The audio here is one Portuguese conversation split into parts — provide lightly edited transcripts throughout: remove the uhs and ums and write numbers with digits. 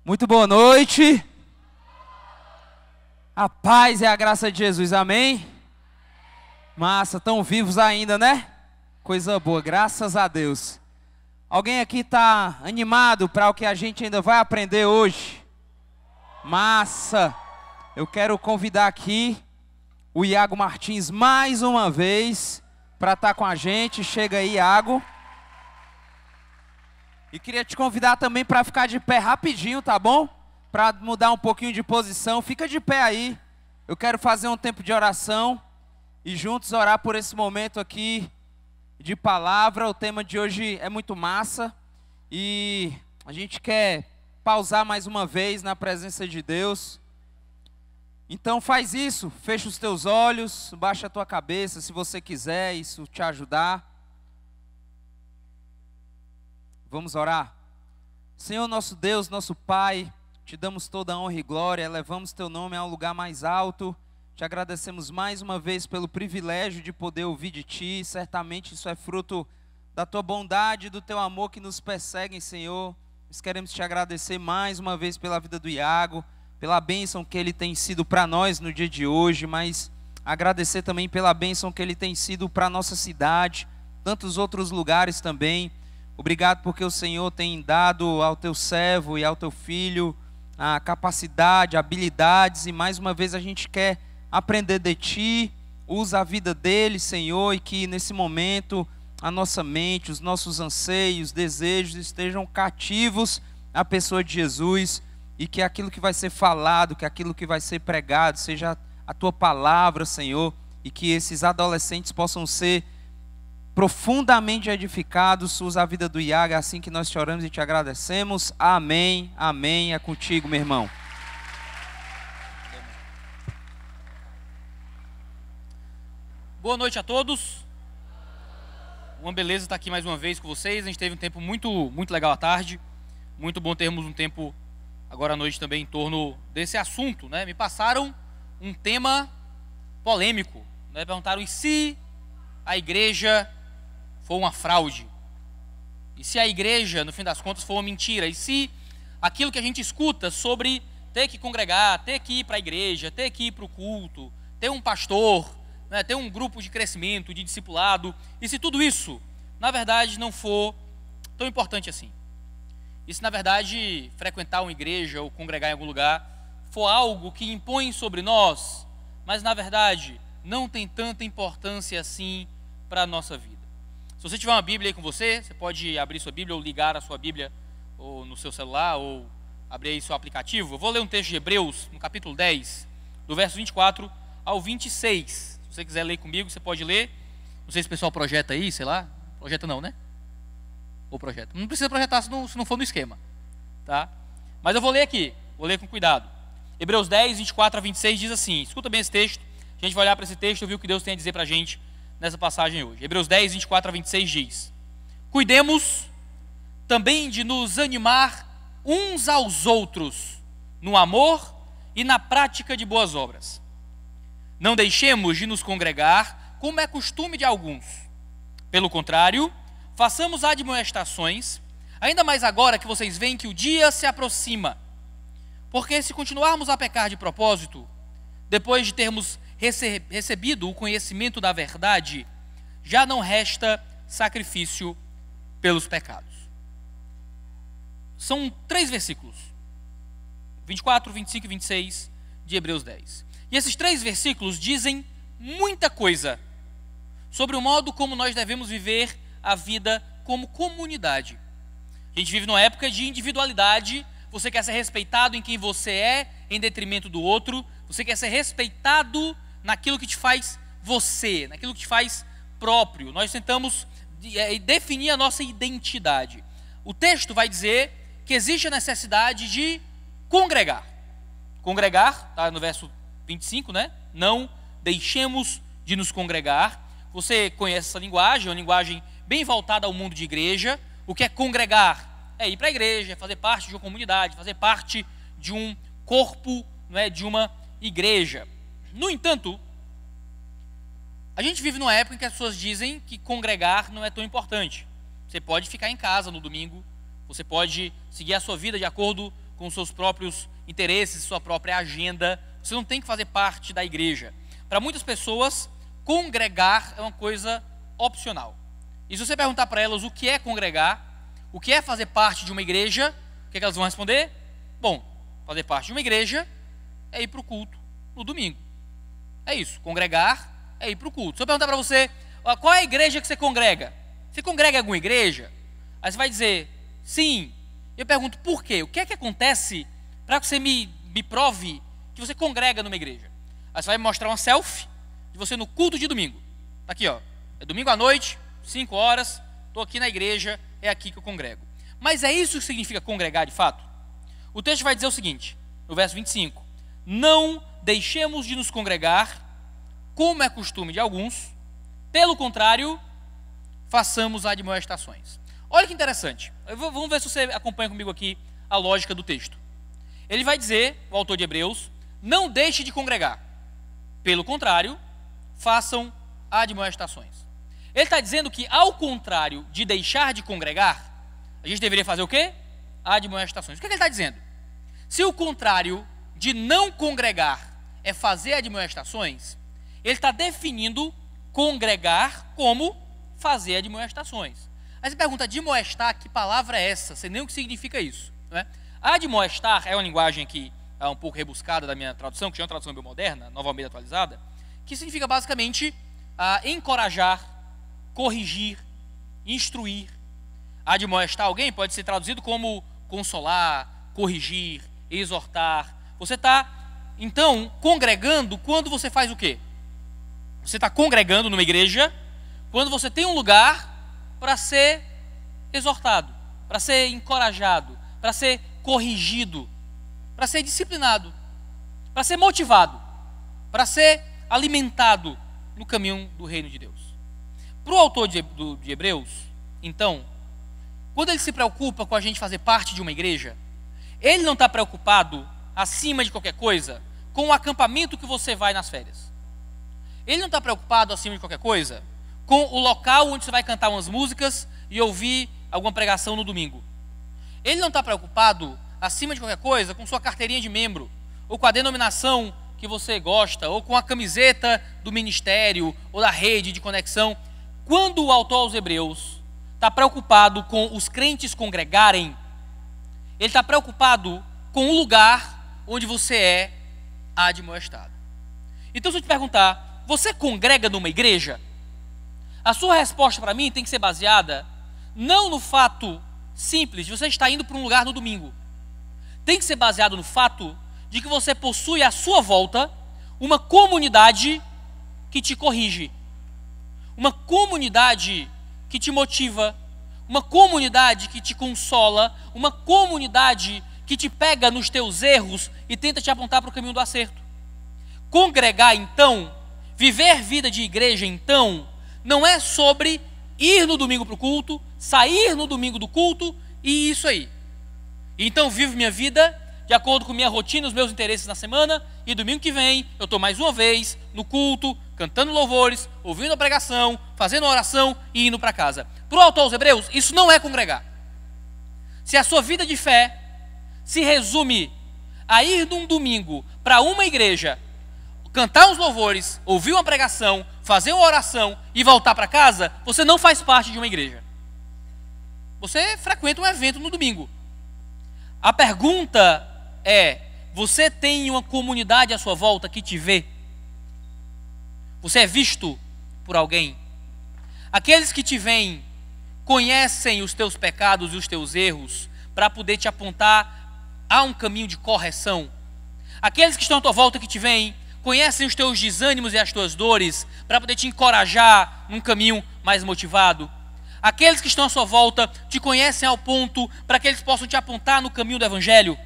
Muito boa noite. A paz e a graça de Jesus, amém? Massa, estão vivos ainda, né? Coisa boa, graças a Deus. Alguém aqui está animado para o que a gente ainda vai aprender hoje? Massa! Eu quero convidar aqui o Iago Martins mais uma vez para estar com a gente. Chega aí, Iago. E queria te convidar também para ficar de pé rapidinho, tá bom? Para mudar um pouquinho de posição. Fica de pé aí. Eu quero fazer um tempo de oração e juntos orar por esse momento aqui de palavra. O tema de hoje é muito massa e a gente quer pausar mais uma vez na presença de Deus. Então faz isso, fecha os teus olhos, baixa a tua cabeça se você quiser, isso te ajudar. Vamos orar. Senhor nosso Deus, nosso Pai, te damos toda a honra e glória, elevamos teu nome ao lugar mais alto, te agradecemos mais uma vez pelo privilégio de poder ouvir de ti, certamente isso é fruto da tua bondade, do teu amor que nos perseguem, Senhor. Nós queremos te agradecer mais uma vez pela vida do Iago, pela bênção que ele tem sido para nós no dia de hoje, mas agradecer também pela bênção que ele tem sido para a nossa cidade, tantos outros lugares também. Obrigado porque o Senhor tem dado ao teu servo e ao teu filho a capacidade, habilidades, e mais uma vez a gente quer aprender de ti. Usa a vida dele, Senhor, e que nesse momento a nossa mente, os nossos anseios, desejos estejam cativos à pessoa de Jesus, e que aquilo que vai ser falado, que aquilo que vai ser pregado seja a tua palavra, Senhor, e que esses adolescentes possam ser profundamente edificados. Usa a vida do Iago, é assim que nós te oramos e te agradecemos. Amém, amém. É contigo, meu irmão. Boa noite a todos. Uma beleza estar aqui mais uma vez com vocês. A gente teve um tempo muito legal à tarde. Muito bom termos um tempo agora à noite também em torno desse assunto, né? Me passaram um tema polêmico, né? Perguntaram: e se a igreja for uma fraude? E se a igreja, no fim das contas, for uma mentira? E se aquilo que a gente escuta sobre ter que congregar, ter que ir para a igreja, ter que ir para o culto, ter um pastor, né, ter um grupo de crescimento, de discipulado, e se tudo isso, na verdade, não for tão importante assim? E se, na verdade, frequentar uma igreja ou congregar em algum lugar for algo que impõe sobre nós, mas, na verdade, não tem tanta importância assim para a nossa vida? Se você tiver uma Bíblia aí com você, você pode abrir sua Bíblia ou ligar a sua Bíblia ou no seu celular ou abrir aí seu aplicativo. Eu vou ler um texto de Hebreus, no capítulo 10, do verso 24 ao 26. Se você quiser ler comigo, você pode ler. Não sei se o pessoal projeta aí, sei lá. Projeta não, né? Ou projeta. Não precisa projetar se não for no esquema, tá? Mas eu vou ler aqui, vou ler com cuidado. Hebreus 10, 24 a 26 diz assim, escuta bem esse texto. A gente vai olhar para esse texto e ouvir o que Deus tem a dizer para a gente nessa passagem hoje. Hebreus 10, 24 a 26 diz: cuidemos também de nos animar uns aos outros no amor e na prática de boas obras. Não deixemos de nos congregar, como é costume de alguns. Pelo contrário, façamos admoestações, ainda mais agora que vocês veem que o dia se aproxima. Porque se continuarmos a pecar de propósito, depois de termos recebido o conhecimento da verdade, já não resta sacrifício pelos pecados. São 3 versículos, 24, 25 e 26 de Hebreus 10. E esses 3 versículos dizem muita coisa sobre o modo como nós devemos viver a vida como comunidade. A gente vive numa época de individualidade. Você quer ser respeitado em quem você é, em detrimento do outro. Você quer ser respeitado naquilo que te faz você, naquilo que te faz próprio. Nós tentamos definir a nossa identidade. O texto vai dizer que existe a necessidade de congregar. Congregar, está no verso 25, né? Não deixemos de nos congregar. Você conhece essa linguagem, é uma linguagem bem voltada ao mundo de igreja. O que é congregar? É ir para a igreja, é fazer parte de uma comunidade, fazer parte de um corpo, não é, de uma igreja. No entanto, a gente vive numa época em que as pessoas dizem que congregar não é tão importante. Você pode ficar em casa no domingo, você pode seguir a sua vida de acordo com os seus próprios interesses, sua própria agenda. Você não tem que fazer parte da igreja. Para muitas pessoas, congregar é uma coisa opcional. E se você perguntar para elas o que é congregar, o que é fazer parte de uma igreja, o que é que elas vão responder? Bom, fazer parte de uma igreja é ir para o culto no domingo. É isso, congregar é ir para o culto. Se eu perguntar para você, qual é a igreja que você congrega? Você congrega em alguma igreja? Aí você vai dizer, sim. Eu pergunto, por quê? O que é que acontece para que você me prove que você congrega numa igreja? Aí você vai me mostrar uma selfie de você no culto de domingo. Tá aqui, ó. É domingo à noite, 5 horas, estou aqui na igreja, é aqui que eu congrego. Mas é isso que significa congregar de fato? O texto vai dizer o seguinte, no verso 25. Não deixemos de nos congregar, como é costume de alguns. Pelo contrário, façamos admoestações. Olha que interessante. Vamos ver se você acompanha comigo aqui a lógica do texto. Ele vai dizer, o autor de Hebreus, não deixe de congregar. Pelo contrário, façam admoestações. Ele está dizendo que, ao contrário de deixar de congregar, a gente deveria fazer o quê? Admoestações. O que ele está dizendo? Se o contrário de não congregar é fazer admoestações, ele está definindo congregar como fazer admoestações. Aí você pergunta, admoestar, que palavra é essa? Você nem o que significa isso, não é? Admoestar é uma linguagem que é um pouco rebuscada da minha tradução, que é uma tradução bem moderna, Nova Almeida atualizada, que significa basicamente encorajar, corrigir, instruir. Admoestar alguém pode ser traduzido como consolar, corrigir, exortar. Você está, então, congregando quando você faz o quê? Você está congregando numa igreja quando você tem um lugar para ser exortado, para ser encorajado, para ser corrigido, para ser disciplinado, para ser motivado, para ser alimentado no caminho do reino de Deus. Para o autor de Hebreus, então, quando ele se preocupa com a gente fazer parte de uma igreja, ele não está preocupado, acima de qualquer coisa, com o acampamento que você vai nas férias. Ele não está preocupado, acima de qualquer coisa, com o local onde você vai cantar umas músicas e ouvir alguma pregação no domingo. Ele não está preocupado, acima de qualquer coisa, com sua carteirinha de membro, ou com a denominação que você gosta, ou com a camiseta do ministério, ou da rede de conexão. Quando o autor aos Hebreus está preocupado com os crentes congregarem, ele está preocupado com o lugar onde você é admoestado. Então, se eu te perguntar, você congrega numa igreja? A sua resposta para mim tem que ser baseada não no fato simples de você estar indo para um lugar no domingo. Tem que ser baseado no fato de que você possui à sua volta uma comunidade que te corrige, uma comunidade que te motiva, uma comunidade que te consola, uma comunidade que te pega nos teus erros e tenta te apontar para o caminho do acerto. Congregar, então, viver vida de igreja, então, não é sobre ir no domingo para o culto, sair no domingo do culto e isso aí. Então vivo minha vida de acordo com minha rotina, os meus interesses na semana, e domingo que vem eu estou mais uma vez no culto, cantando louvores, ouvindo a pregação, fazendo a oração e indo para casa. Para o autor aos Hebreus, isso não é congregar. Se a sua vida de fé se resume a ir num domingo para uma igreja, cantar uns louvores, ouvir uma pregação, fazer uma oração e voltar para casa, você não faz parte de uma igreja. Você frequenta um evento no domingo. A pergunta é, você tem uma comunidade à sua volta que te vê? Você é visto por alguém? Aqueles que te veem conhecem os teus pecados e os teus erros para poder te apontar a um caminho de correção. Aqueles que estão à tua volta que te veem conhecem os teus desânimos e as tuas dores para poder te encorajar num caminho mais motivado. Aqueles que estão à sua volta te conhecem ao ponto para que eles possam te apontar no caminho do evangelho.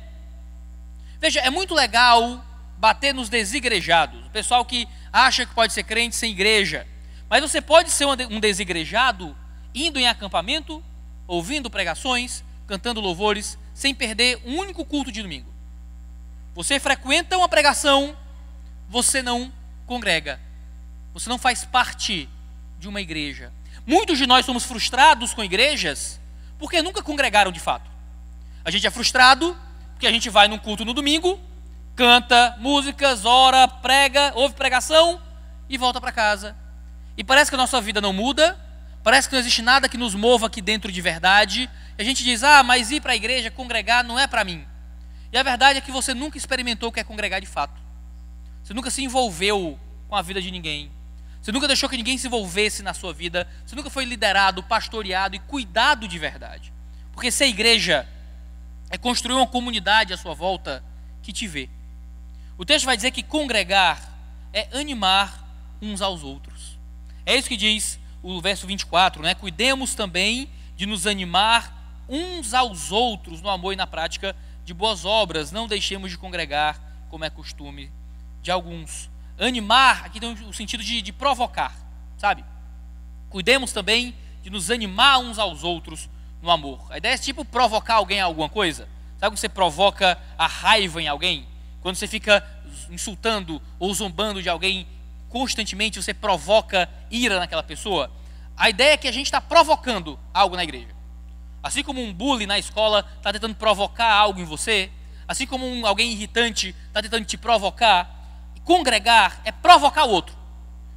Veja, é muito legal bater nos desigrejados, o pessoal que acha que pode ser crente sem igreja, mas você pode ser um desigrejado indo em acampamento, ouvindo pregações, cantando louvores, sem perder um único culto de domingo. Você frequenta uma pregação, você não congrega, você não faz parte de uma igreja. Muitos de nós somos frustrados com igrejas porque nunca congregaram de fato. A gente é frustrado Porque a gente vai num culto no domingo, canta músicas, ora, prega, ouve pregação e volta para casa. E parece que a nossa vida não muda, parece que não existe nada que nos mova aqui dentro de verdade. E a gente diz, mas ir para a igreja, congregar, não é para mim. E a verdade é que você nunca experimentou o que é congregar de fato. Você nunca se envolveu com a vida de ninguém. Você nunca deixou que ninguém se envolvesse na sua vida. Você nunca foi liderado, pastoreado e cuidado de verdade. Porque ser igreja é construir uma comunidade à sua volta que te vê. O texto vai dizer que congregar é animar uns aos outros. É isso que diz o verso 24, né? Cuidemos também de nos animar uns aos outros no amor e na prática de boas obras. Não deixemos de congregar, como é costume de alguns. Animar, aqui tem o sentido de provocar, sabe? Cuidemos também de nos animar uns aos outros no amor. A ideia é tipo provocar alguém a alguma coisa. Sabe quando você provoca a raiva em alguém? Quando você fica insultando ou zombando de alguém constantemente, você provoca ira naquela pessoa. A ideia é que a gente está provocando algo na igreja. Assim como um bully na escola está tentando provocar algo em você, assim como alguém irritante está tentando te provocar, congregar é provocar o outro.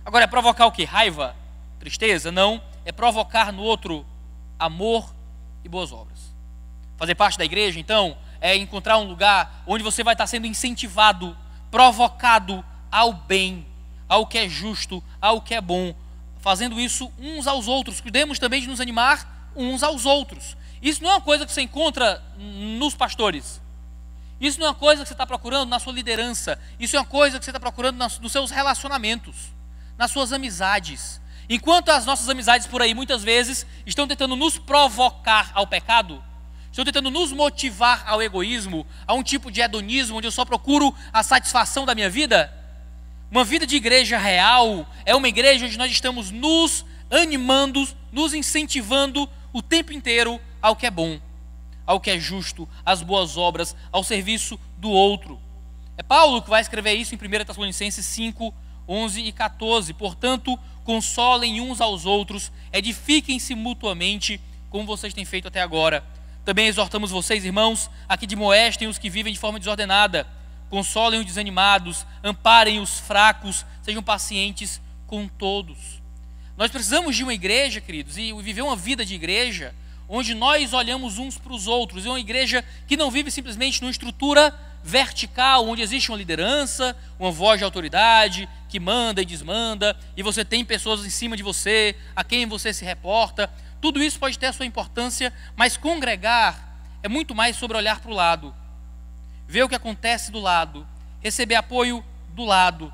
Agora, é provocar o quê? Raiva? Tristeza? Não. É provocar no outro amor e boas obras. Fazer parte da igreja, então, é encontrar um lugar onde você vai estar sendo incentivado, provocado ao bem, ao que é justo, ao que é bom, fazendo isso uns aos outros. Cuidemos também de nos animar uns aos outros. Isso não é uma coisa que você encontra nos pastores. Isso não é uma coisa que você está procurando na sua liderança. Isso é uma coisa que você está procurando nos seus relacionamentos, nas suas amizades. Enquanto as nossas amizades por aí muitas vezes estão tentando nos provocar ao pecado, estão tentando nos motivar ao egoísmo, a um tipo de hedonismo onde eu só procuro a satisfação da minha vida, uma vida de igreja real é uma igreja onde nós estamos nos animando, nos incentivando o tempo inteiro ao que é bom, ao que é justo, às boas obras, ao serviço do outro. É Paulo que vai escrever isso em 1 Tessalonicenses 5, 11 e 14. Portanto, consolem uns aos outros, edifiquem-se mutuamente, como vocês têm feito até agora. Também exortamos vocês, irmãos, a que admoestem os que vivem de forma desordenada, consolem os desanimados, amparem os fracos, sejam pacientes com todos. Nós precisamos de uma igreja, queridos, e viver uma vida de igreja onde nós olhamos uns para os outros. É uma igreja que não vive simplesmente numa estrutura vertical, onde existe uma liderança, uma voz de autoridade que manda e desmanda, e você tem pessoas em cima de você, a quem você se reporta. Tudo isso pode ter a sua importância, mas congregar é muito mais sobre olhar para o lado, ver o que acontece do lado, receber apoio do lado.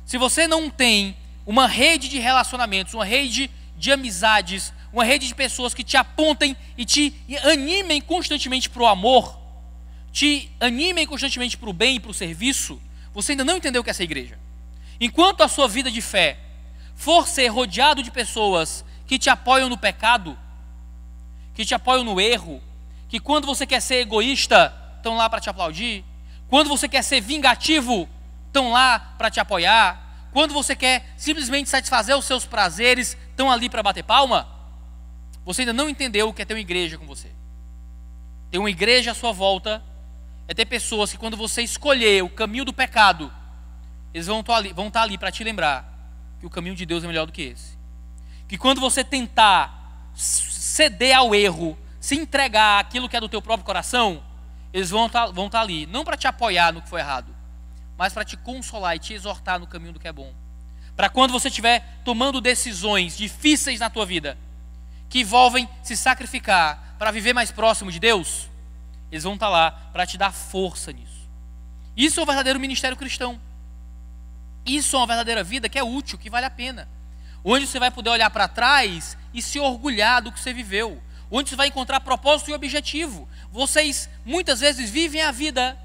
Se você não tem uma rede de relacionamentos, uma rede de amizades, uma rede de pessoas que te apontem e te animem constantemente para o amor, te animem constantemente para o bem e para o serviço, você ainda não entendeu o que é essa igreja. Enquanto a sua vida de fé for ser rodeado de pessoas que te apoiam no pecado, que te apoiam no erro, que quando você quer ser egoísta, estão lá para te aplaudir, quando você quer ser vingativo, estão lá para te apoiar, quando você quer simplesmente satisfazer os seus prazeres, estão ali para bater palma, você ainda não entendeu o que é ter uma igreja com você. Ter uma igreja à sua volta é ter pessoas que quando você escolher o caminho do pecado, eles vão estar ali para te lembrar que o caminho de Deus é melhor do que esse. Que quando você tentar ceder ao erro, se entregar àquilo que é do teu próprio coração, eles vão estar ali, não para te apoiar no que foi errado, mas para te consolar e te exortar no caminho do que é bom. Para quando você estiver tomando decisões difíceis na tua vida, que envolvem se sacrificar para viver mais próximo de Deus, eles vão estar lá para te dar força nisso. Isso é o verdadeiro ministério cristão. Isso é uma verdadeira vida que é útil, que vale a pena. Onde você vai poder olhar para trás e se orgulhar do que você viveu. Onde você vai encontrar propósito e objetivo. Vocês muitas vezes vivem a vida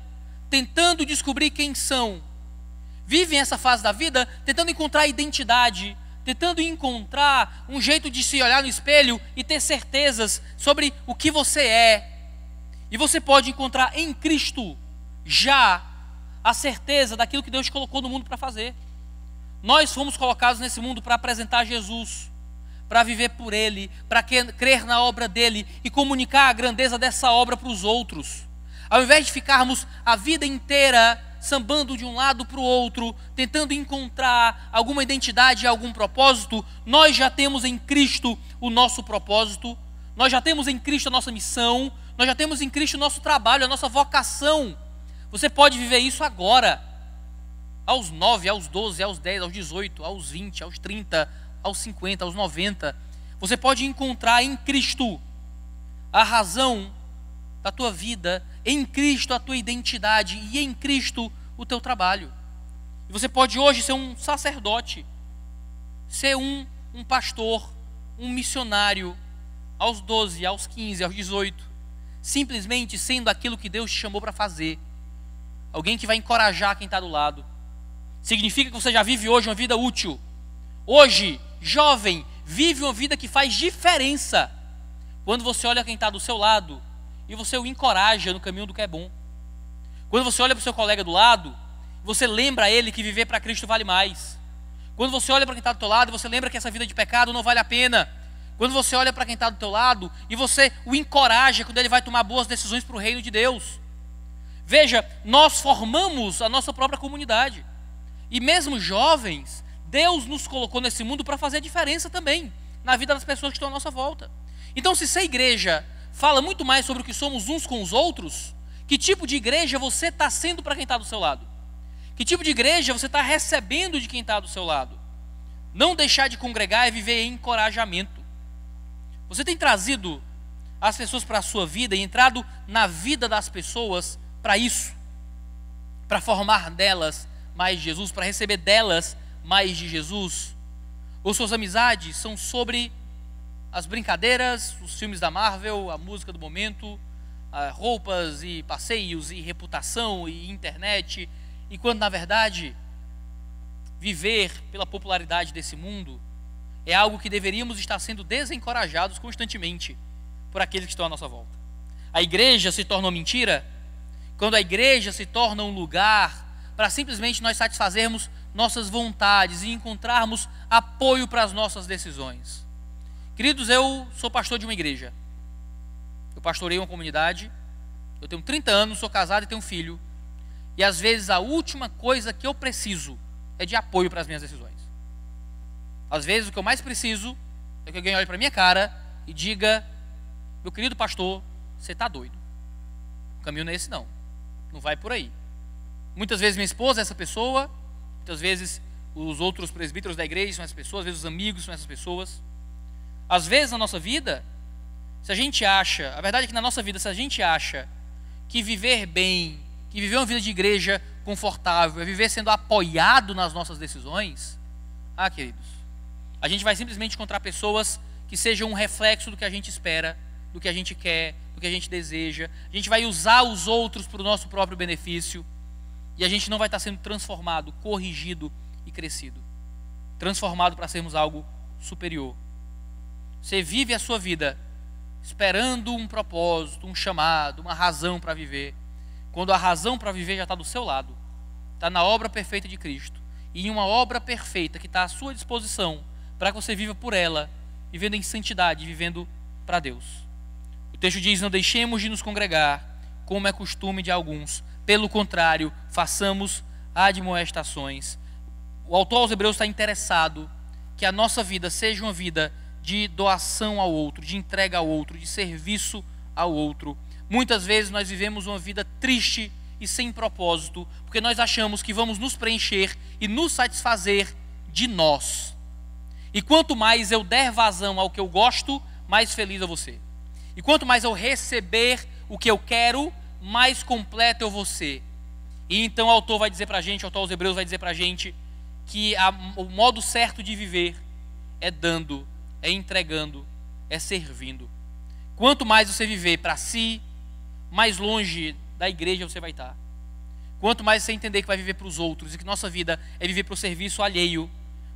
tentando descobrir quem são. Vivem essa fase da vida tentando encontrar identidade, tentando encontrar um jeito de se olhar no espelho e ter certezas sobre o que você é. E você pode encontrar em Cristo já a certeza daquilo que Deus colocou no mundo para fazer. Nós fomos colocados nesse mundo para apresentar Jesus, para viver por Ele, para crer na obra dEle e comunicar a grandeza dessa obra para os outros. Ao invés de ficarmos a vida inteira sambando de um lado para o outro, tentando encontrar alguma identidade e algum propósito, nós já temos em Cristo o nosso propósito, nós já temos em Cristo a nossa missão, nós já temos em Cristo o nosso trabalho, a nossa vocação. Você pode viver isso agora, aos 9, aos 12, aos 10, aos 18, aos 20, aos 30, aos 50, aos 90. Você pode encontrar em Cristo a razão da tua vida, em Cristo a tua identidade e em Cristo o teu trabalho. E você pode hoje ser um sacerdote, ser um pastor, um missionário, aos 12, aos 15, aos 18, simplesmente sendo aquilo que Deus te chamou para fazer. Alguém que vai encorajar quem está do lado. Significa que você já vive hoje uma vida útil. Hoje, jovem, vive uma vida que faz diferença. Quando você olha quem está do seu lado e você o encoraja no caminho do que é bom. Quando você olha para o seu colega do lado, você lembra a ele que viver para Cristo vale mais. Quando você olha para quem está do teu lado, você lembra que essa vida de pecado não vale a pena. Quando você olha para quem está do teu lado e você o encoraja quando ele vai tomar boas decisões para o reino de Deus. Veja, nós formamos a nossa própria comunidade. E mesmo jovens, Deus nos colocou nesse mundo para fazer a diferença também na vida das pessoas que estão à nossa volta. Então, se a igreja fala muito mais sobre o que somos uns com os outros, que tipo de igreja você está sendo para quem está do seu lado? Que tipo de igreja você está recebendo de quem está do seu lado? Não deixar de congregar é viver em encorajamento. Você tem trazido as pessoas para a sua vida e entrado na vida das pessoas para isso, para formar delas mais de Jesus, para receber delas mais de Jesus? Ou suas amizades são sobre as brincadeiras, os filmes da Marvel, a música do momento, roupas e passeios e reputação e internet, e quando na verdade viver pela popularidade desse mundo é algo que deveríamos estar sendo desencorajados constantemente por aqueles que estão à nossa volta. A igreja se torna uma mentira quando a igreja se torna um lugar para simplesmente nós satisfazermos nossas vontades e encontrarmos apoio para as nossas decisões. Queridos, eu sou pastor de uma igreja. Eu pastorei uma comunidade. Eu tenho 30 anos, sou casado e tenho um filho. E às vezes a última coisa que eu preciso é de apoio para as minhas decisões. Às vezes o que eu mais preciso é que alguém olhe para a minha cara e diga: meu querido pastor, você está doido. O caminho não é esse não. Não vai por aí. Muitas vezes minha esposa é essa pessoa. Muitas vezes os outros presbíteros da igreja são essas pessoas. Às vezes os amigos são essas pessoas. Às vezes na nossa vida, se a gente acha, a verdade é que na nossa vida, se a gente acha que viver bem, que viver uma vida de igreja confortável, é viver sendo apoiado nas nossas decisões, queridos, a gente vai simplesmente encontrar pessoas que sejam um reflexo do que a gente espera, do que a gente quer, do que a gente deseja. A gente vai usar os outros para o nosso próprio benefício e a gente não vai estar sendo transformado, corrigido e crescido. Transformado para sermos algo superior. Você vive a sua vida esperando um propósito, um chamado, uma razão para viver, quando a razão para viver já está do seu lado, está na obra perfeita de Cristo, e em uma obra perfeita que está à sua disposição para que você viva por ela, vivendo em santidade, vivendo para Deus. O texto diz: não deixemos de nos congregar, como é costume de alguns, pelo contrário, façamos admoestações. O autor aos Hebreus está interessado que a nossa vida seja uma vida de doação ao outro, de entrega ao outro, de serviço ao outro. Muitas vezes nós vivemos uma vida triste e sem propósito, porque nós achamos que vamos nos preencher e nos satisfazer de nós. E quanto mais eu der vazão ao que eu gosto, mais feliz eu vou ser. E quanto mais eu receber o que eu quero, mais completo eu vou ser. E então o autor vai dizer para a gente, o autor aos Hebreus vai dizer para a gente que o modo certo de viver é dando, é entregando, é servindo. Quanto mais você viver para si, mais longe da igreja você vai estar. Quanto mais você entender que vai viver para os outros e que nossa vida é viver para o serviço alheio,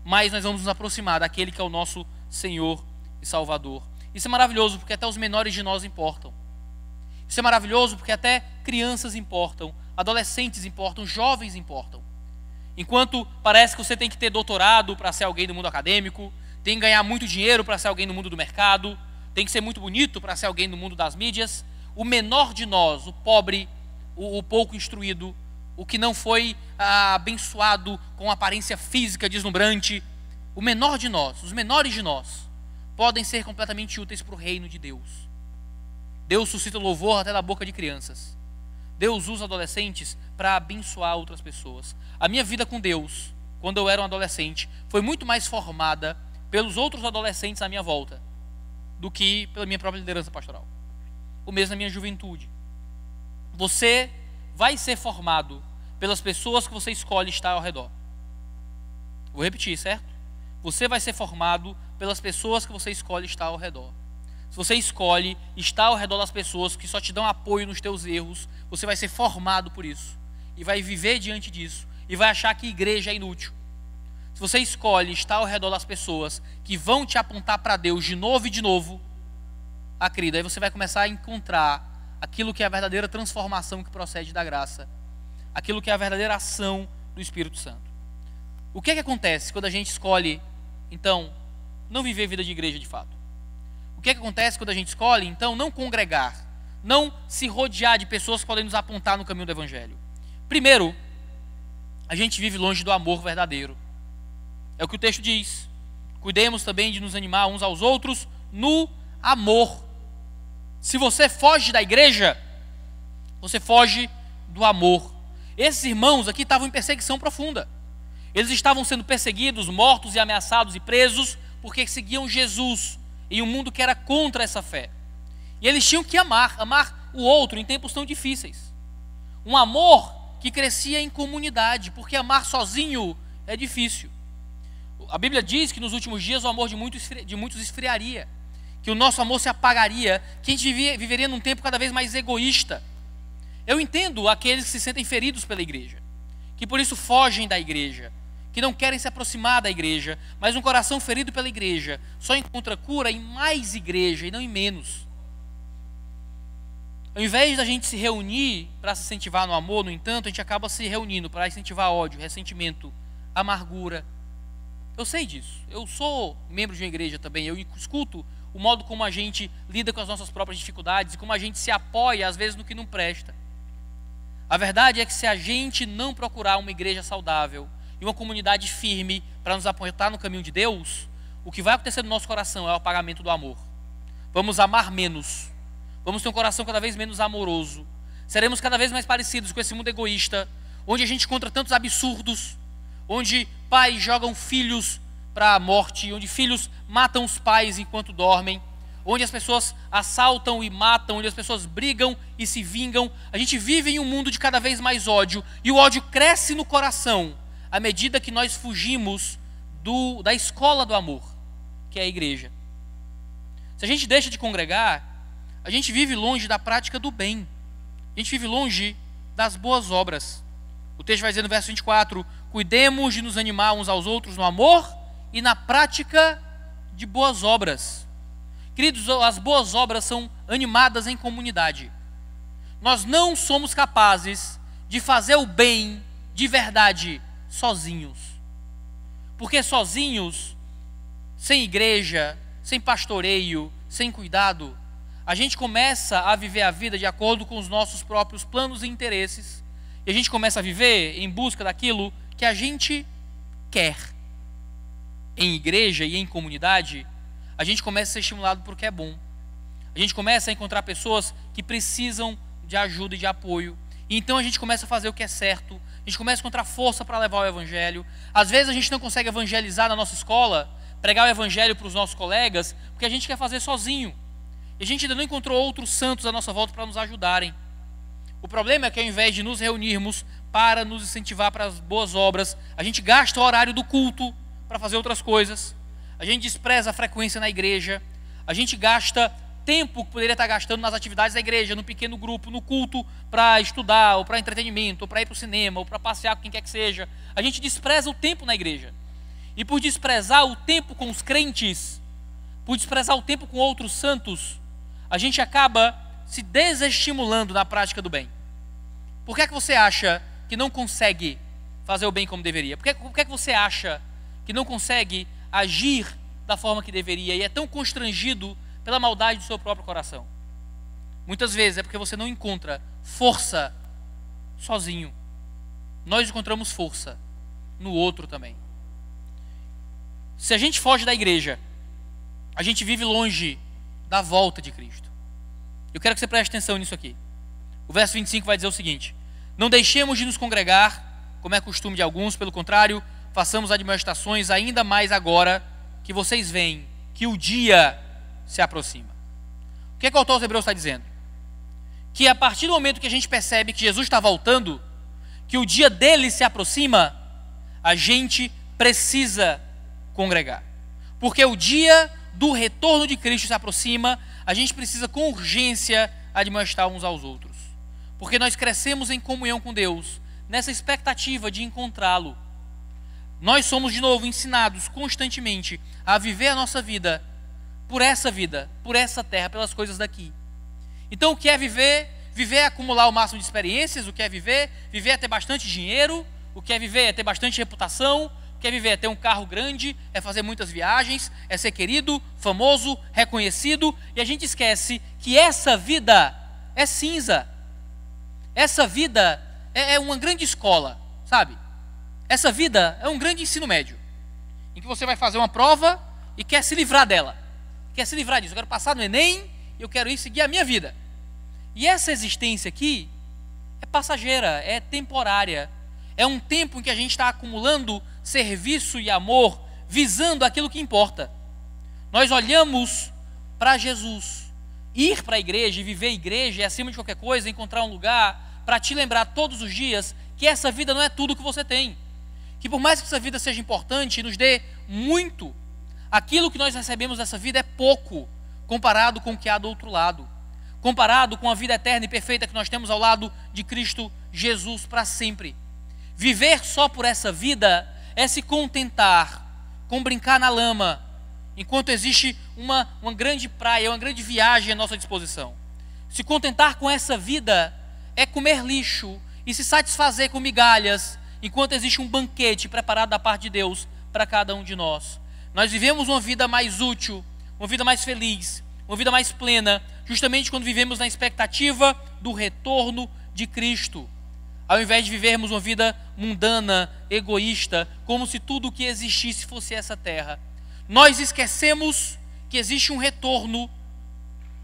mais nós vamos nos aproximar daquele que é o nosso Senhor e Salvador. Isso é maravilhoso porque até os menores de nós importam. Isso é maravilhoso porque até crianças importam, adolescentes importam, jovens importam. Enquanto parece que você tem que ter doutorado para ser alguém do mundo acadêmico, tem que ganhar muito dinheiro para ser alguém no mundo do mercado, tem que ser muito bonito para ser alguém no mundo das mídias, o menor de nós, o pobre, o pouco instruído, o que não foi abençoado com aparência física deslumbrante, o menor de nós, os menores de nós, podem ser completamente úteis para o reino de Deus. Deus suscita louvor até da boca de crianças. Deus usa adolescentes para abençoar outras pessoas. A minha vida com Deus, quando eu era um adolescente, foi muito mais formada pelos outros adolescentes à minha volta do que pela minha própria liderança pastoral. O mesmo na minha juventude. Você vai ser formado pelas pessoas que você escolhe estar ao redor. Vou repetir, certo? Você vai ser formado pelas pessoas que você escolhe estar ao redor. Se você escolhe estar ao redor das pessoas que só te dão apoio nos teus erros, você vai ser formado por isso. E vai viver diante disso. E vai achar que igreja é inútil. Se você escolhe estar ao redor das pessoas que vão te apontar para Deus de novo, querida, aí você vai começar a encontrar aquilo que é a verdadeira transformação que procede da graça. Aquilo que é a verdadeira ação do Espírito Santo. O que é que acontece quando a gente escolhe, então, não viver vida de igreja de fato? O que é que acontece quando a gente escolhe, então, não congregar, não se rodear de pessoas que podem nos apontar no caminho do Evangelho? Primeiro, a gente vive longe do amor verdadeiro. É o que o texto diz. Cuidemos também de nos animar uns aos outros no amor. Se você foge da igreja, você foge do amor. Esses irmãos aqui estavam em perseguição profunda. Eles estavam sendo perseguidos, mortos e ameaçados e presos porque seguiam Jesus em um mundo que era contra essa fé. E eles tinham que amar o outro em tempos tão difíceis. Um amor que crescia em comunidade, porque amar sozinho é difícil. A Bíblia diz que nos últimos dias o amor de muitos esfriaria, que o nosso amor se apagaria, que a gente viveria num tempo cada vez mais egoísta. Eu entendo aqueles que se sentem feridos pela igreja, que por isso fogem da igreja, que não querem se aproximar da igreja, mas um coração ferido pela igreja só encontra cura em mais igreja e não em menos. Ao invés da gente se reunir para se incentivar no amor, no entanto, a gente acaba se reunindo para incentivar ódio, ressentimento, amargura. Eu sei disso. Eu sou membro de uma igreja também. Eu escuto o modo como a gente lida com as nossas próprias dificuldades e como a gente se apoia, às vezes, no que não presta. A verdade é que se a gente não procurar uma igreja saudável e uma comunidade firme para nos apontar no caminho de Deus, o que vai acontecer no nosso coração é o apagamento do amor. Vamos amar menos. Vamos ter um coração cada vez menos amoroso. Seremos cada vez mais parecidos com esse mundo egoísta, onde a gente encontra tantos absurdos, onde pais jogam filhos para a morte, onde filhos matam os pais enquanto dormem, onde as pessoas assaltam e matam, onde as pessoas brigam e se vingam. A gente vive em um mundo de cada vez mais ódio, e o ódio cresce no coração à medida que nós fugimos da escola do amor, que é a igreja. Se a gente deixa de congregar, a gente vive longe da prática do bem, a gente vive longe das boas obras. O texto vai dizer no verso 24: cuidemos de nos animar uns aos outros no amor e na prática de boas obras. Queridos, as boas obras são animadas em comunidade. Nós não somos capazes de fazer o bem de verdade sozinhos. Porque sozinhos, sem igreja, sem pastoreio, sem cuidado, a gente começa a viver a vida de acordo com os nossos próprios planos e interesses. E a gente começa a viver em busca daquilo que a gente quer. Em igreja e em comunidade, a gente começa a ser estimulado por o que é bom. A gente começa a encontrar pessoas que precisam de ajuda e de apoio. E então a gente começa a fazer o que é certo. A gente começa a encontrar força para levar o evangelho. Às vezes a gente não consegue evangelizar na nossa escola, pregar o evangelho para os nossos colegas, porque a gente quer fazer sozinho. E a gente ainda não encontrou outros santos à nossa volta para nos ajudarem. O problema é que ao invés de nos reunirmos para nos incentivar para as boas obras, a gente gasta o horário do culto para fazer outras coisas. A gente despreza a frequência na igreja. A gente gasta tempo que poderia estar gastando nas atividades da igreja, no pequeno grupo, no culto, para estudar, ou para entretenimento, ou para ir para o cinema, ou para passear com quem quer que seja. A gente despreza o tempo na igreja. E por desprezar o tempo com os crentes, por desprezar o tempo com outros santos, a gente acaba se desestimulando na prática do bem. Por que é que você acha que não consegue fazer o bem como deveria? Por que é que você acha que não consegue agir da forma que deveria e é tão constrangido pela maldade do seu próprio coração? Muitas vezes é porque você não encontra força sozinho. Nós encontramos força no outro também. Se a gente foge da igreja, a gente vive longe da volta de Cristo. Eu quero que você preste atenção nisso aqui. O verso 25 vai dizer o seguinte: não deixemos de nos congregar, como é costume de alguns, pelo contrário, façamos admoestações ainda mais agora que vocês veem que o dia se aproxima. O que é que o autor aos Hebreus está dizendo? Que a partir do momento que a gente percebe que Jesus está voltando, que o dia dele se aproxima, a gente precisa congregar. Porque o dia do retorno de Cristo se aproxima, a gente precisa com urgência admoestar uns aos outros. Porque nós crescemos em comunhão com Deus, nessa expectativa de encontrá-lo. Nós somos de novo ensinados constantemente a viver a nossa vida, por essa terra, pelas coisas daqui. Então o que é viver? Viver é acumular o máximo de experiências. O que é viver? Viver é ter bastante dinheiro. O que é viver é ter bastante reputação. O que é viver é ter um carro grande, é fazer muitas viagens, é ser querido, famoso, reconhecido. E a gente esquece que essa vida é cinza. Essa vida é uma grande escola, sabe? Essa vida é um grande ensino médio, em que você vai fazer uma prova e quer se livrar dela. Quer se livrar disso. Eu quero passar no Enem e eu quero ir seguir a minha vida. E essa existência aqui é passageira, é temporária. É um tempo em que a gente está acumulando serviço e amor, visando aquilo que importa. Nós olhamos para Jesus. Ir para a igreja e viver a igreja é, acima de qualquer coisa, encontrar um lugar para te lembrar todos os dias que essa vida não é tudo que você tem. Que por mais que essa vida seja importante e nos dê muito, aquilo que nós recebemos dessa vida é pouco comparado com o que há do outro lado. Comparado com a vida eterna e perfeita que nós temos ao lado de Cristo Jesus para sempre. Viver só por essa vida é se contentar com brincar na lama, enquanto existe uma grande praia, uma grande viagem à nossa disposição. Se contentar com essa vida é comer lixo e se satisfazer com migalhas, enquanto existe um banquete preparado da parte de Deus para cada um de nós. Nós vivemos uma vida mais útil, uma vida mais feliz, uma vida mais plena, justamente quando vivemos na expectativa do retorno de Cristo. Ao invés de vivermos uma vida mundana, egoísta, como se tudo o que existisse fosse essa terra. Nós esquecemos que existe um retorno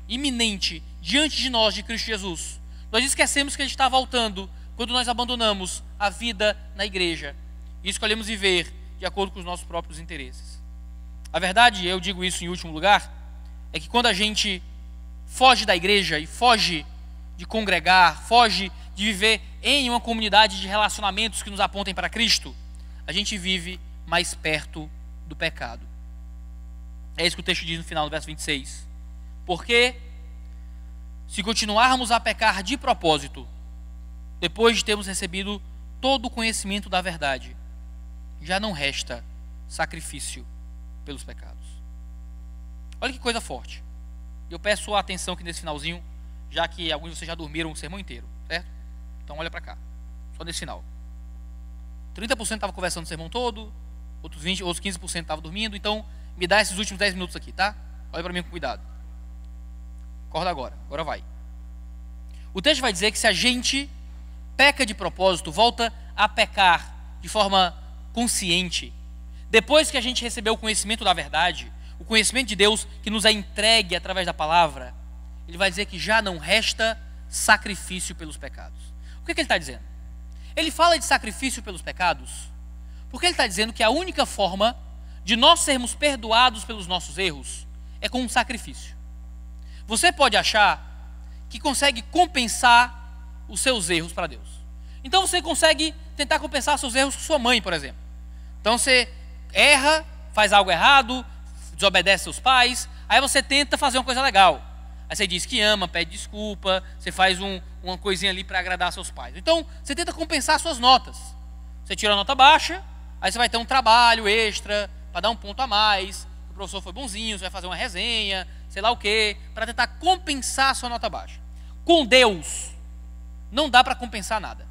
iminente diante de nós, de Cristo Jesus. Nós esquecemos que Ele está voltando quando nós abandonamos a vida na igreja e escolhemos viver de acordo com os nossos próprios interesses. A verdade, eu digo isso em último lugar, é que quando a gente foge da igreja e foge de congregar, foge de viver em uma comunidade de relacionamentos que nos apontem para Cristo, a gente vive mais perto do pecado. É isso que o texto diz no final do verso 26. Porque se continuarmos a pecar de propósito, depois de termos recebido todo o conhecimento da verdade, já não resta sacrifício pelos pecados. Olha que coisa forte. Eu peço a atenção aqui nesse finalzinho, já que alguns de vocês já dormiram o sermão inteiro, certo? Então olha para cá, só nesse final. 30% estava conversando o sermão todo, outros 15% estavam dormindo. Então me dá esses últimos 10 minutos aqui, tá? Olha para mim com cuidado. Acorda agora vai. O texto vai dizer que se a gente peca de propósito, volta a pecar de forma consciente, depois que a gente recebeu o conhecimento da verdade, o conhecimento de Deus que nos é entregue através da palavra, ele vai dizer que já não resta sacrifício pelos pecados. O que ele está dizendo? Ele fala de sacrifício pelos pecados porque ele está dizendo que a única forma de nós sermos perdoados pelos nossos erros é com um sacrifício. Você pode achar que consegue compensar os seus erros para Deus. Então você consegue tentar compensar seus erros com sua mãe, por exemplo. Então você erra, faz algo errado, desobedece seus pais, aí você tenta fazer uma coisa legal. Aí você diz que ama, pede desculpa, você faz uma coisinha ali para agradar seus pais. Então você tenta compensar suas notas. Você tira a nota baixa, aí você vai ter um trabalho extra para dar um ponto a mais. O professor foi bonzinho, você vai fazer uma resenha, sei lá o quê, para tentar compensar a sua nota baixa. Com Deus, não dá para compensar nada.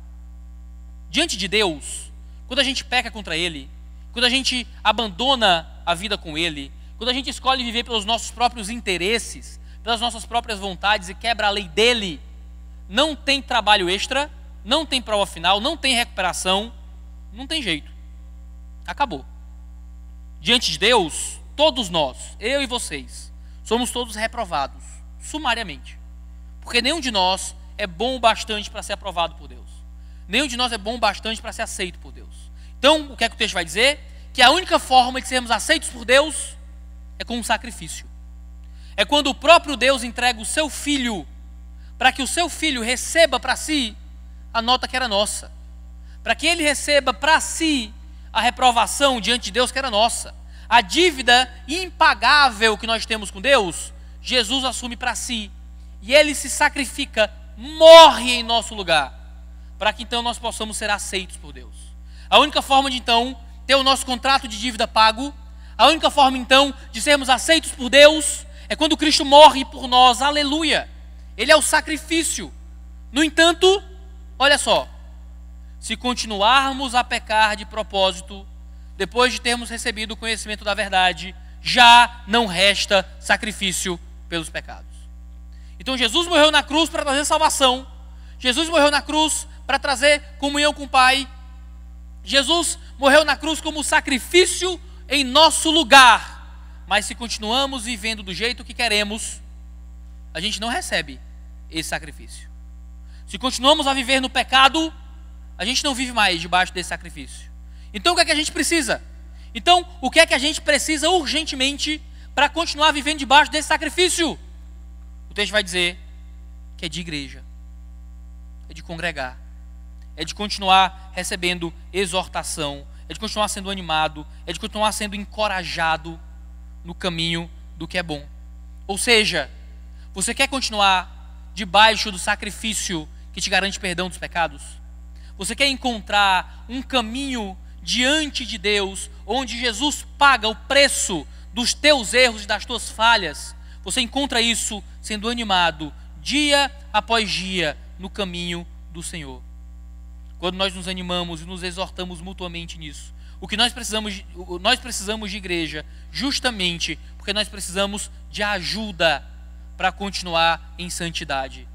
Diante de Deus, quando a gente peca contra Ele, quando a gente abandona a vida com Ele, quando a gente escolhe viver pelos nossos próprios interesses, pelas nossas próprias vontades e quebra a lei dEle, não tem trabalho extra não tem prova final, não tem recuperação, não tem jeito. Acabou. Diante de Deus, todos nós, eu e vocês, somos todos reprovados, sumariamente. Porque nenhum de nós é bom o bastante para ser aprovado por Deus. Nenhum de nós é bom o bastante para ser aceito por Deus. Então, o que é que o texto vai dizer? Que a única forma de sermos aceitos por Deus é com um sacrifício. É quando o próprio Deus entrega o seu Filho, para que o seu Filho receba para si a nota que era nossa. Para que ele receba para si a reprovação diante de Deus que era nossa. A dívida impagável que nós temos com Deus, Jesus assume para si. E ele se sacrifica, morre em nosso lugar, para que então nós possamos ser aceitos por Deus. A única forma de então ter o nosso contrato de dívida pago, a única forma então de sermos aceitos por Deus, é quando Cristo morre por nós, aleluia. Ele é o sacrifício. No entanto, olha só, se continuarmos a pecar de propósito, depois de termos recebido o conhecimento da verdade, já não resta sacrifício pelos pecados. Então Jesus morreu na cruz para trazer salvação. Jesus morreu na cruz para trazer comunhão com o Pai. Jesus morreu na cruz como sacrifício em nosso lugar. Mas se continuamos vivendo do jeito que queremos, a gente não recebe esse sacrifício. Se continuamos a viver no pecado, a gente não vive mais debaixo desse sacrifício. Então o que é que a gente precisa? Então o que é que a gente precisa urgentemente para continuar vivendo debaixo desse sacrifício? O texto vai dizer que é de igreja, é de congregar, é de continuar recebendo exortação, é de continuar sendo animado, é de continuar sendo encorajado no caminho do que é bom. Ou seja, você quer continuar debaixo do sacrifício que te garante perdão dos pecados? Você quer encontrar um caminho diante de Deus, onde Jesus paga o preço dos teus erros e das tuas falhas? Você encontra isso sendo animado dia após dia no caminho do Senhor. Quando nós nos animamos e nos exortamos mutuamente nisso, o que nós precisamos de igreja, justamente porque nós precisamos de ajuda para continuar em santidade.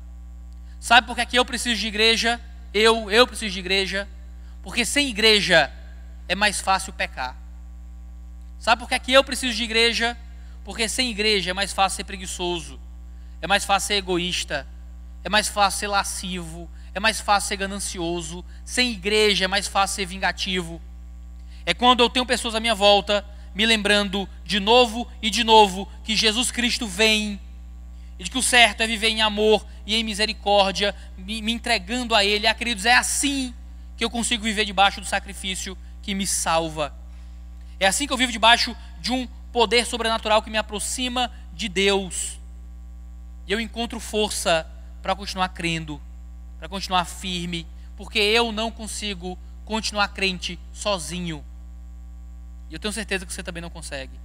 Sabe por que aqui eu preciso de igreja? Eu preciso de igreja, porque sem igreja é mais fácil pecar. Sabe por que aqui eu preciso de igreja? Porque sem igreja é mais fácil ser preguiçoso, é mais fácil ser egoísta, é mais fácil ser lascivo, é mais fácil ser ganancioso. Sem igreja é mais fácil ser vingativo. É quando eu tenho pessoas à minha volta me lembrando de novo e de novo que Jesus Cristo vem, e de que o certo é viver em amor e em misericórdia, me entregando a Ele. Queridos, é assim que eu consigo viver debaixo do sacrifício que me salva. É assim que eu vivo debaixo de um poder sobrenatural que me aproxima de Deus. E eu encontro força para continuar crendo, para continuar firme, porque eu não consigo continuar crente sozinho. E eu tenho certeza que você também não consegue.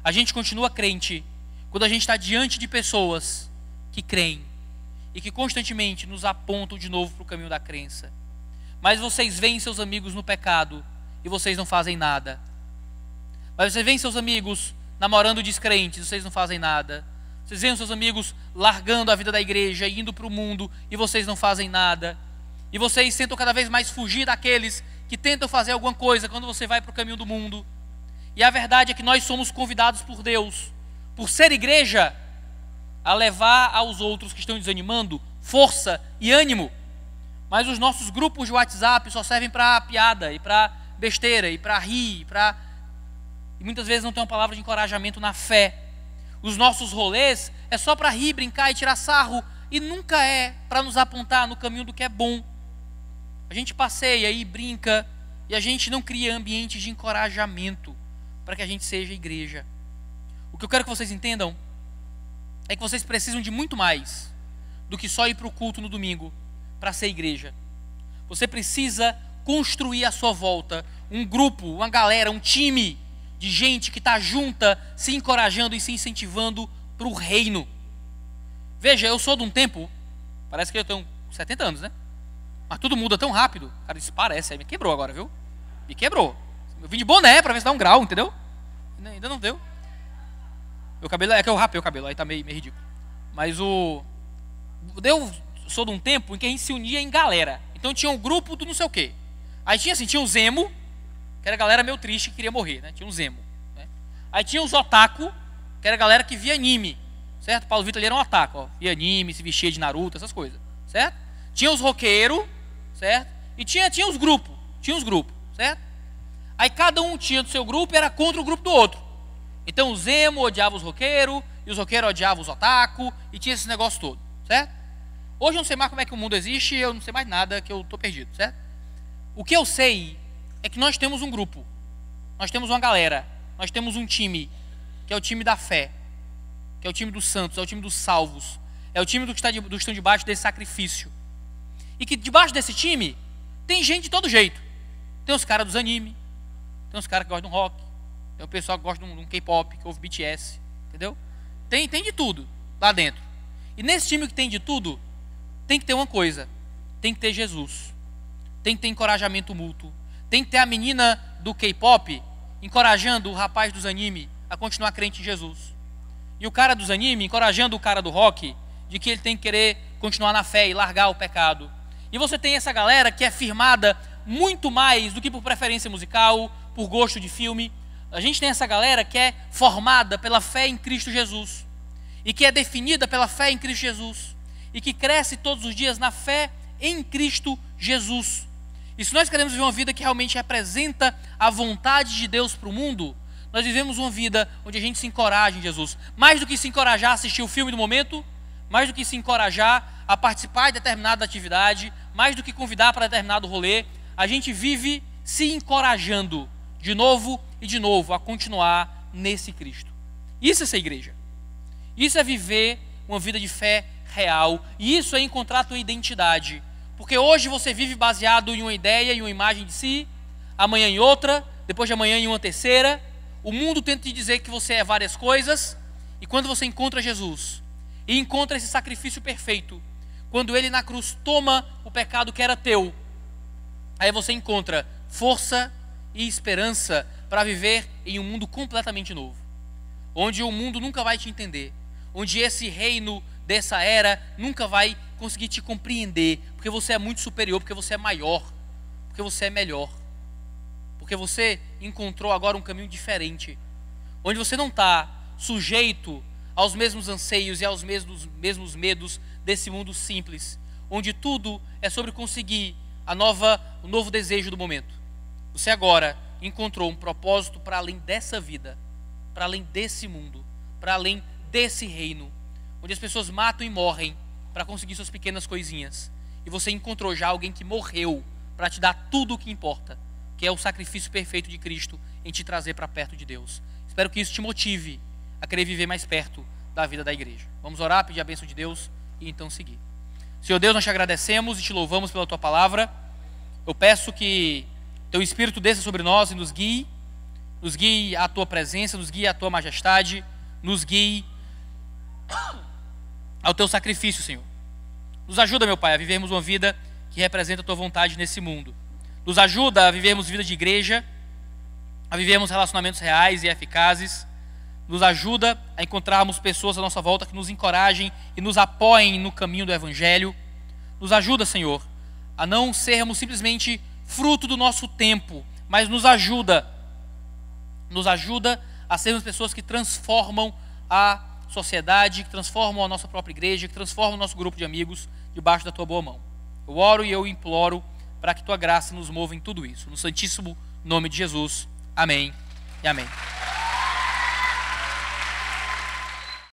A gente continua crente quando a gente está diante de pessoas que creem e que constantemente nos apontam de novo para o caminho da crença. Mas vocês veem seus amigos no pecado e vocês não fazem nada. Mas vocês veem seus amigos namorando descrentes e vocês não fazem nada. Vocês veem seus amigos largando a vida da igreja e indo para o mundo e vocês não fazem nada. E vocês tentam cada vez mais fugir daqueles que tentam fazer alguma coisa quando você vai para o caminho do mundo. E a verdade é que nós somos convidados por Deus, por ser igreja, a levar aos outros que estão desanimando força e ânimo. Mas os nossos grupos de WhatsApp só servem para piada e para besteira e para rir, e muitas vezes não tem uma palavra de encorajamento na fé. Os nossos rolês é só para rir, brincar e tirar sarro, e nunca é para nos apontar no caminho do que é bom. A gente passeia e brinca e a gente não cria ambientes de encorajamento para que a gente seja igreja. O que eu quero que vocês entendam é que vocês precisam de muito mais do que só ir para o culto no domingo para ser igreja. Você precisa construir à sua volta um grupo, uma galera, um time de gente que está junta, se encorajando e se incentivando para o reino. Veja, eu sou de um tempo, parece que eu tenho 70 anos, né? Mas tudo muda tão rápido. Cara, isso parece, aí me quebrou agora, viu? Me quebrou. Eu vim de boné para ver se dá um grau, entendeu? Ainda não deu. Meu cabelo, é que eu rapei o cabelo, aí tá meio ridículo. Mas eu sou de um tempo em que a gente se unia em galera. Então Então tinha um grupo do não sei o quê. Aí tinha assim, tinha o Zemo, que era a galera meio triste que queria morrer, né? Tinha um Zemo, né? Aí tinha os otaku, que era a galera que via anime, certo? Paulo Vitor ali era um otaku, ó, via anime, se vestia de Naruto, essas coisas, certo? Tinha os roqueiros, certo? E tinha os grupos, certo? Aí cada um tinha do seu grupo e era contra o grupo do outro. Então o Zemo odiava os roqueiros, e os roqueiros odiavam os otaku, e tinha esse negócio todo, certo? Hoje eu não sei mais como é que o mundo existe, eu não sei mais nada, que eu estou perdido, certo? O que eu sei é que nós temos um grupo, nós temos uma galera, nós temos um time, que é o time da fé, que é o time dos santos, é o time dos salvos, é o time dos que estão debaixo desse sacrifício. E que debaixo desse time tem gente de todo jeito. Tem os caras dos anime, tem os caras que gostam de um rock, tem o pessoal que gosta de um K-pop, que ouve BTS, entendeu? Tem de tudo lá dentro. E nesse time que tem de tudo, tem que ter uma coisa, tem que ter Jesus, tem que ter encorajamento mútuo, tem que ter a menina do K-pop encorajando o rapaz dos anime a continuar crente em Jesus, e o cara dos anime encorajando o cara do rock de que ele tem que querer continuar na fé e largar o pecado. E você tem essa galera que é firmada muito mais do que por preferência musical, por gosto de filme. A gente tem essa galera que é formada pela fé em Cristo Jesus, e que é definida pela fé em Cristo Jesus, e que cresce todos os dias na fé em Cristo Jesus. E se nós queremos viver uma vida que realmente representa a vontade de Deus para o mundo, nós vivemos uma vida onde a gente se encoraja em Jesus. Mais do que se encorajar a assistir o filme do momento, mais do que se encorajar a participar de determinada atividade, mais do que convidar para determinado rolê, a gente vive se encorajando de novo e de novo a continuar nesse Cristo. Isso é ser igreja. Isso é viver uma vida de fé real. E isso é encontrar a tua identidade. Porque hoje você vive baseado em uma ideia, em uma imagem de si, amanhã em outra, depois de amanhã em uma terceira. O mundo tenta te dizer que você é várias coisas. E quando você encontra Jesus e encontra esse sacrifício perfeito, quando ele na cruz toma o pecado que era teu, aí você encontra força e esperança para viver em um mundo completamente novo, onde o mundo nunca vai te entender, onde esse reino dessa era nunca vai conseguir te compreender, porque você é muito superior, porque você é maior, porque você é melhor, porque você encontrou agora um caminho diferente, onde você não está sujeito aos mesmos anseios e aos mesmos medos desse mundo simples, onde tudo é sobre conseguir o novo desejo do momento. Você agora encontrou um propósito para além dessa vida, para além desse mundo, para além desse reino, onde as pessoas matam e morrem para conseguir suas pequenas coisinhas. E você encontrou já alguém que morreu para te dar tudo o que importa, que é o sacrifício perfeito de Cristo em te trazer para perto de Deus. Espero que isso te motive a querer viver mais perto da vida da igreja. Vamos orar, pedir a bênção de Deus e então seguir. Senhor Deus, nós te agradecemos e te louvamos pela tua palavra. Eu peço que teu Espírito desça sobre nós e nos guie à tua presença, nos guie à tua majestade, nos guie ao teu sacrifício, Senhor. Nos ajuda, meu Pai, a vivermos uma vida que representa a tua vontade nesse mundo. Nos ajuda a vivermos vida de igreja, a vivermos relacionamentos reais e eficazes. Nos ajuda a encontrarmos pessoas à nossa volta que nos encorajem e nos apoiem no caminho do Evangelho. Nos ajuda, Senhor, a não sermos simplesmente fruto do nosso tempo, mas nos ajuda a sermos pessoas que transformam a sociedade, que transformam a nossa própria igreja, que transformam o nosso grupo de amigos debaixo da tua boa mão. Eu oro e eu imploro para que tua graça nos mova em tudo isso. No santíssimo nome de Jesus. Amém e amém.